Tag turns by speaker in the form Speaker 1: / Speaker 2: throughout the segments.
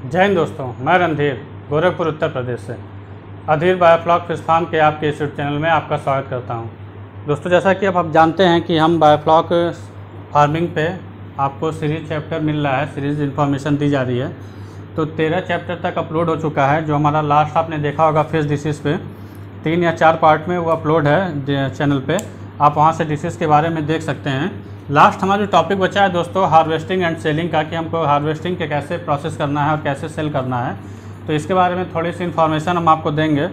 Speaker 1: जय हिंद दोस्तों, मैं रणधीर गोरखपुर उत्तर प्रदेश से अधीर बायोफ्लॉक फिश फार्म के आपके यूट्यूब चैनल में आपका स्वागत करता हूं। दोस्तों, जैसा कि अब आप जानते हैं कि हम बायोफ्लॉक फार्मिंग पे आपको सीरीज चैप्टर मिल रहा है, सीरीज इन्फॉर्मेशन दी जा रही है। तो 13 चैप्टर तक अपलोड हो चुका है। जो हमारा लास्ट आपने देखा होगा फिश डिसीज़ पे 3 या 4 पार्ट में वो अपलोड है चैनल पे, आप वहाँ से डिसीज़ के बारे में देख सकते हैं। लास्ट हमारा जो टॉपिक बचा है दोस्तों हार्वेस्टिंग एंड सेलिंग का, कि हमको हार्वेस्टिंग के कैसे प्रोसेस करना है और कैसे सेल करना है। तो इसके बारे में थोड़ी सी इन्फॉर्मेशन हम आपको देंगे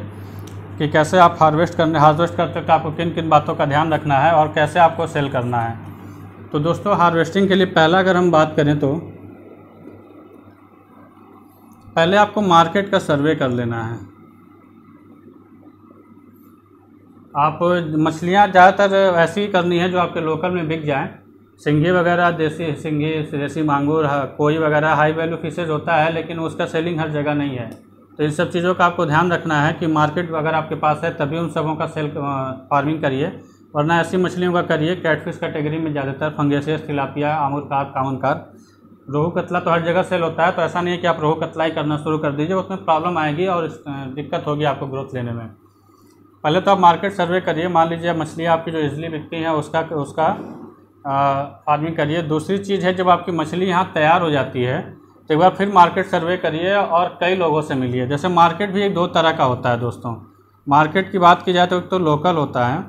Speaker 1: कि कैसे आप हार्वेस्ट करते वक्त आपको किन किन बातों का ध्यान रखना है और कैसे आपको सेल करना है। तो दोस्तों, हार्वेस्टिंग के लिए पहला अगर हम बात करें तो पहले आपको मार्केट का सर्वे कर लेना है। आप मछलियाँ ज़्यादातर ऐसी ही करनी है जो आपके लोकल में बिक जाएँ। सिंघी वगैरह, देसी सिंघी, देसी मांगुर, कोई वगैरह हाई वैल्यू फिशेज होता है, लेकिन उसका सेलिंग हर जगह नहीं है। तो इन सब चीज़ों का आपको ध्यान रखना है कि मार्केट अगर आपके पास है तभी उन सबों का सेल फार्मिंग करिए, वरना ऐसी मछलियों का करिए। कैटफिश कैटेगरी में ज़्यादातर फंगेसियस, तिलापिया, आमुर कार्प, कामन कार्प, रोहू कतला तो हर जगह सेल होता है। तो ऐसा नहीं है कि आप रोहू कतला ही करना शुरू कर दीजिए, उसमें प्रॉब्लम आएगी और दिक्कत होगी आपको ग्रोथ लेने में। पहले तो आप मार्केट सर्वे करिए। मान लीजिए मछलियाँ आपकी जो इजली बिकती हैं उसका फार्मिंग करिए। दूसरी चीज़ है, जब आपकी मछली यहाँ तैयार हो जाती है तो एक बार फिर मार्केट सर्वे करिए और कई लोगों से मिलिए। जैसे मार्केट भी एक दो तरह का होता है दोस्तों। मार्केट की बात की जाए तो एक तो लोकल होता है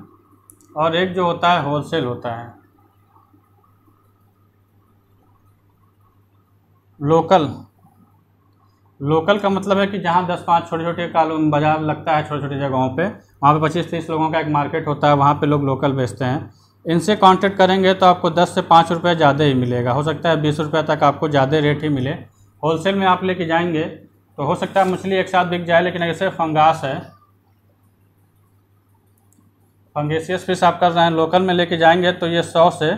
Speaker 1: और एक जो होता है होलसेल होता है। लोकल का मतलब है कि जहाँ 10-5 छोटे छोटे बाज़ार लगता है छोटे छोटे जगहों पे, वहाँ पे 25-30 लोगों का एक मार्केट होता है, वहाँ पे लोग लोकल बेचते हैं। इनसे कांटेक्ट करेंगे तो आपको 10 से 5 रुपये ज़्यादा ही मिलेगा, हो सकता है 20 रुपये तक आपको ज़्यादा रेट ही मिले। होलसेल में आप लेके जाएंगे तो हो सकता है मछली एक साथ बिक जाए, लेकिन ऐसे फंगास है, फंगेसियस फिश आप कर रहे हैं, लोकल में लेके जाएंगे तो ये 100 से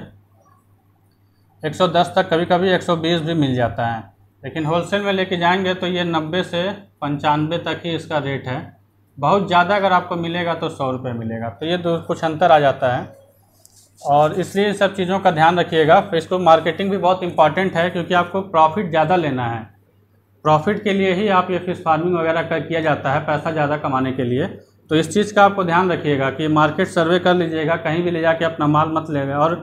Speaker 1: 110 तक, कभी कभी 120 भी मिल जाता है। लेकिन होलसेल में लेके जाएंगे तो ये 90 से 95 तक ही इसका रेट है। बहुत ज़्यादा अगर आपको मिलेगा तो 100 रुपये मिलेगा। तो ये कुछ अंतर आ जाता है और इसलिए इन सब चीज़ों का ध्यान रखिएगा। फिश को मार्केटिंग भी बहुत इंपॉर्टेंट है, क्योंकि आपको प्रॉफिट ज़्यादा लेना है। प्रॉफिट के लिए ही आप ये फिश फार्मिंग वगैरह किया जाता है, पैसा ज़्यादा कमाने के लिए। तो इस चीज़ का आपको ध्यान रखिएगा कि मार्केट सर्वे कर लीजिएगा, कहीं भी ले जाके अपना माल मत ले। और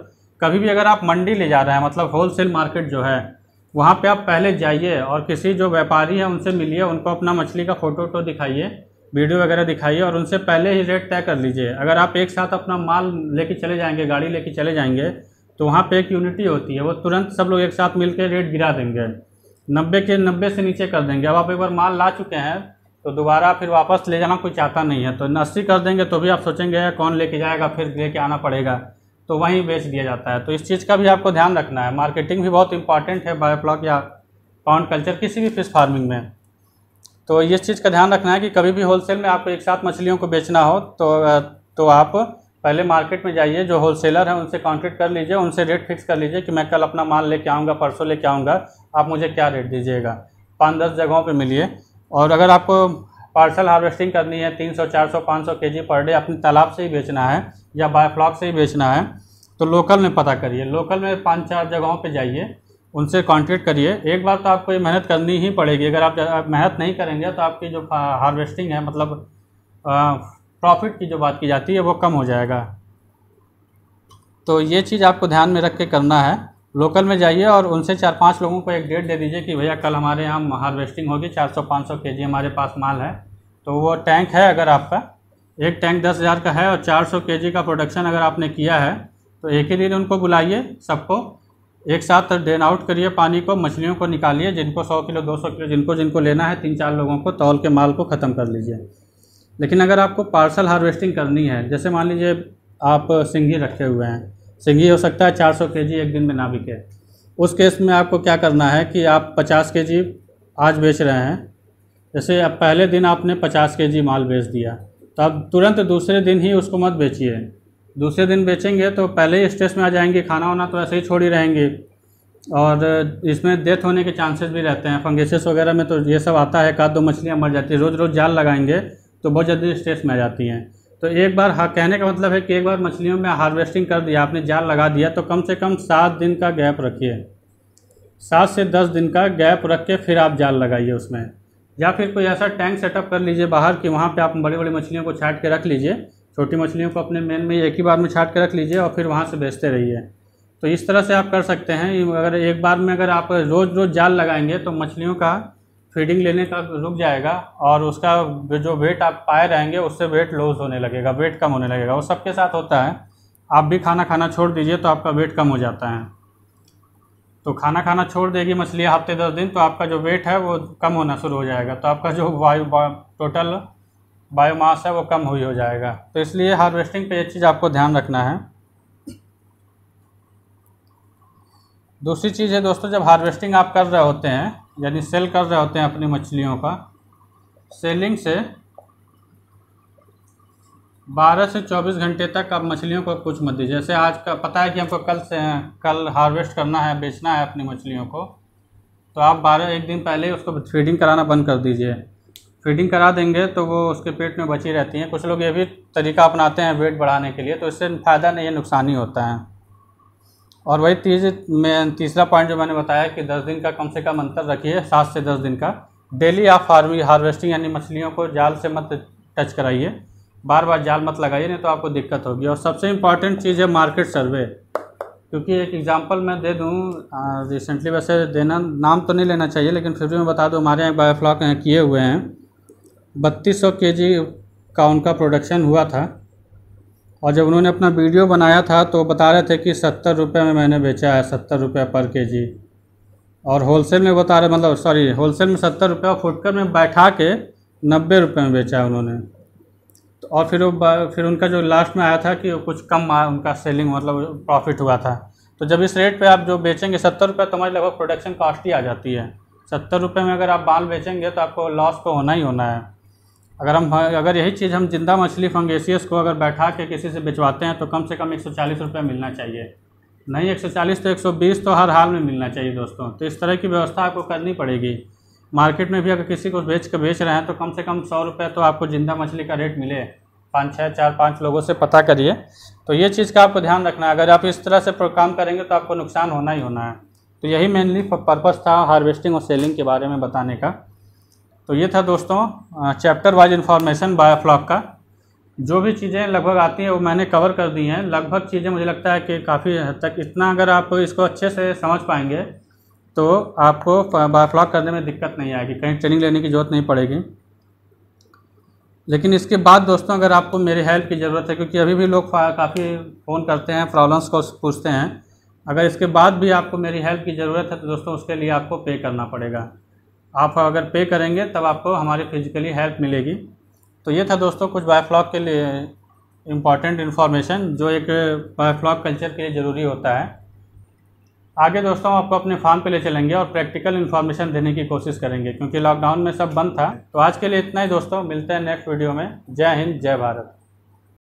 Speaker 1: कभी भी अगर आप मंडी ले जा रहे हैं, मतलब होलसेल मार्केट जो है, वहाँ पे आप पहले जाइए और किसी जो व्यापारी है उनसे मिलिए, उनको अपना मछली का फ़ोटो दिखाइए, वीडियो वगैरह दिखाइए और उनसे पहले ही रेट तय कर लीजिए। अगर आप एक साथ अपना माल लेके चले जाएंगे, गाड़ी लेके चले जाएंगे, तो वहाँ पे एक यूनिटी होती है, वो तुरंत सब लोग एक साथ मिलकर रेट गिरा देंगे, 90 से नीचे कर देंगे। अब आप एक बार माल ला चुके हैं तो दोबारा फिर वापस ले जाना कोई चाहता नहीं है। तो 80 कर देंगे तो भी आप सोचेंगे कौन लेके जाएगा, फिर लेके आना पड़ेगा, तो वहीं बेच दिया जाता है। तो इस चीज़ का भी आपको ध्यान रखना है। मार्केटिंग भी बहुत इंपॉर्टेंट है बायोफ्लॉक या पाउंड कल्चर, किसी भी फिश फार्मिंग में। तो इस चीज़ का ध्यान रखना है कि कभी भी होलसेल में आपको एक साथ मछलियों को बेचना हो तो आप पहले मार्केट में जाइए, जो होलसेलर हैं उनसे कांटेक्ट कर लीजिए, उनसे रेट फिक्स कर लीजिए कि मैं कल अपना माल लेके आऊँगा, परसों लेके आऊँगा, आप मुझे क्या रेट दीजिएगा। 5-10 जगहों पे मिलिए। और अगर आपको पार्सल हार्वेस्टिंग करनी है 300, 400, 500 केजी पर डे अपने तालाब से ही बेचना है या बायोफ्लॉक से ही बेचना है, तो लोकल में पता करिए। लोकल में 5-4 जगहों पे जाइए, उनसे कांटेक्ट करिए। एक बार तो आपको ये मेहनत करनी ही पड़ेगी। अगर आप मेहनत नहीं करेंगे तो आपकी जो हार्वेस्टिंग है, मतलब प्रॉफिट की जो बात की जाती है, वो कम हो जाएगा। तो ये चीज़ आपको ध्यान में रख के करना है। लोकल में जाइए और उनसे 4-5 लोगों को एक डेट दे दीजिए कि भैया कल हमारे यहाँ हार्वेस्टिंग होगी, 400-500 केजी हमारे पास माल है। तो वो टैंक है, अगर आपका एक टैंक 10,000 का है और 400 केजी का प्रोडक्शन अगर आपने किया है, तो एक ही दिन उनको बुलाइए, सबको एक साथ ड्रेन आउट करिए पानी को, मछलियों को निकालिए, जिनको 100 किलो 200 किलो जिनको लेना है, 3-4 लोगों को तौल के माल को ख़त्म कर लीजिए। लेकिन अगर आपको पार्सल हार्वेस्टिंग करनी है, जैसे मान लीजिए आप सिंघी रखे हुए हैं, सिंघी हो सकता है 400 केजी एक दिन में ना बिके, उस केस में आपको क्या करना है कि आप 50 केजी आज बेच रहे हैं, जैसे अब पहले दिन आपने 50 केजी माल बेच दिया, तो आप तुरंत दूसरे दिन ही उसको मत बेचिए। दूसरे दिन बेचेंगे तो पहले ही स्ट्रेस में आ जाएंगे, खाना वाना तो ऐसे ही छोड़ ही रहेंगे और इसमें डेथ होने के चांसेस भी रहते हैं। फंगेसिस वगैरह में तो ये सब आता है, 1-2 मछलियाँ मर जाती है। रोज़ रोज़ जाल लगाएंगे तो बहुत जल्दी स्ट्रेस में आ जाती हैं। तो एक बार कहने का मतलब है कि एक बार मछलियों में हार्वेस्टिंग कर दिया आपने, जाल लगा दिया, तो कम से कम 7 दिन का गैप रखिए। 7 से 10 दिन का गैप रख के फिर आप जाल लगाइए उसमें। या फिर कोई ऐसा टैंक सेटअप कर लीजिए बाहर कि वहाँ पे आप बड़ी बड़ी मछलियों को छांट के रख लीजिए, छोटी मछलियों को अपने मेन में एक ही बार में छांट के रख लीजिए और फिर वहाँ से बेचते रहिए। तो इस तरह से आप कर सकते हैं। अगर एक बार में अगर आप रोज़ रोज़ जाल लगाएंगे तो मछलियों का फीडिंग लेने का रुक जाएगा और उसका जो वेट आप पाए रहेंगे उससे वेट लॉस होने लगेगा, वेट कम होने लगेगा। वो सबके साथ होता है। आप भी खाना खाना छोड़ दीजिए तो आपका वेट कम हो जाता है। तो खाना खाना छोड़ देगी मछली हफ्ते 10 दिन तो आपका जो वेट है वो कम होना शुरू हो जाएगा, तो आपका जो टोटल बायोमास है वो कम हुई हो जाएगा। तो इसलिए हार्वेस्टिंग पे ये चीज़ आपको ध्यान रखना है। दूसरी चीज़ है दोस्तों, जब हार्वेस्टिंग आप कर रहे होते हैं यानी सेल कर रहे होते हैं अपनी मछलियों का, सेलिंग से 12 से 24 घंटे तक आप मछलियों को कुछ मत दीजिए। जैसे आज का पता है कि हमको कल हार्वेस्ट करना है, बेचना है अपनी मछलियों को, तो आप एक दिन पहले ही उसको फीडिंग कराना बंद कर दीजिए। फीडिंग करा देंगे तो वो उसके पेट में बची रहती हैं। कुछ लोग ये भी तरीका अपनाते हैं वेट बढ़ाने के लिए, तो इससे फ़ायदा नहीं है, नुकसान ही होता है। और वही तीसरा पॉइंट जो मैंने बताया कि 10 दिन का कम से कम अंतर रखिए, 7 से 10 दिन का। डेली आप हार्वेस्टिंग यानी मछलियों को जाल से मत टच कराइए, बार बार जाल मत लगाइए, नहीं तो आपको दिक्कत होगी। और सबसे इम्पॉर्टेंट चीज़ है मार्केट सर्वे। क्योंकि एक एग्जांपल मैं दे दूं, रिसेंटली वैसे देना नाम तो नहीं लेना चाहिए लेकिन फिर भी मैं बता दूं, हमारे यहाँ बायोफ्लॉक किए हुए हैं, 3200 केजी का उनका प्रोडक्शन हुआ था। और जब उन्होंने अपना वीडियो बनाया था तो बता रहे थे कि 70 रुपये में मैंने बेचा है, 70 रुपये पर केजी। और होलसेल में बता रहे, मतलब सॉरी, होलसेल में 70 रुपये और फुटकर में बैठा के 90 रुपये में बेचा है उन्होंने। और फिर उनका जो लास्ट में आया था कि कुछ कम उनका सेलिंग मतलब प्रॉफिट हुआ था। तो जब इस रेट पे आप जो बेचेंगे 70 रुपये, तो हमारी लगभग प्रोडक्शन कॉस्ट ही आ जाती है। 70 रुपये में अगर आप बाल बेचेंगे तो आपको लॉस तो होना ही होना है। अगर यही चीज़ हम जिंदा मछली फंगेसियस को अगर बैठा के किसी से बेचवाते हैं तो कम से कम 140 रुपये मिलना चाहिए, नहीं 140 तो 120 तो हर हाल में मिलना चाहिए दोस्तों। तो इस तरह की व्यवस्था आपको करनी पड़ेगी। मार्केट में भी अगर किसी को बेच रहे हैं तो कम से कम 100 रुपये तो आपको जिंदा मछली का रेट मिले। 4-5 लोगों से पता करिए। तो ये चीज़ का आपको ध्यान रखना है। अगर आप इस तरह से काम करेंगे तो आपको नुकसान होना ही होना है। तो यही मेनली पर्पज़ था हार्वेस्टिंग और सेलिंग के बारे में बताने का। तो ये था दोस्तों चैप्टर वाइज इन्फॉर्मेशन बायोफ्लॉक का। जो भी चीज़ें लगभग आती हैं वो मैंने कवर कर दी हैं। लगभग चीज़ें मुझे लगता है कि काफ़ी हद तक इतना अगर आप इसको अच्छे से समझ पाएंगे तो आपको बायोफ्लॉक करने में दिक्कत नहीं आएगी, कहीं ट्रेनिंग लेने की ज़रूरत नहीं पड़ेगी। लेकिन इसके बाद दोस्तों अगर आपको मेरी हेल्प की ज़रूरत है, क्योंकि अभी भी लोग काफ़ी फ़ोन करते हैं, प्रॉब्लम्स को पूछते हैं, अगर इसके बाद भी आपको मेरी हेल्प की ज़रूरत है तो दोस्तों उसके लिए आपको पे करना पड़ेगा। आप अगर पे करेंगे तब आपको हमारी फिजिकली हेल्प मिलेगी। तो ये था दोस्तों कुछ बायोफ्लॉक के लिए इम्पॉर्टेंट इन्फॉर्मेशन जो एक बायोफ्लॉक कल्चर के लिए ज़रूरी होता है। आगे दोस्तों आपको अपने फार्म पे ले चलेंगे और प्रैक्टिकल इन्फॉर्मेशन देने की कोशिश करेंगे, क्योंकि लॉकडाउन में सब बंद था। तो आज के लिए इतना ही दोस्तों, मिलते हैं नेक्स्ट वीडियो में। जय हिंद, जय भारत।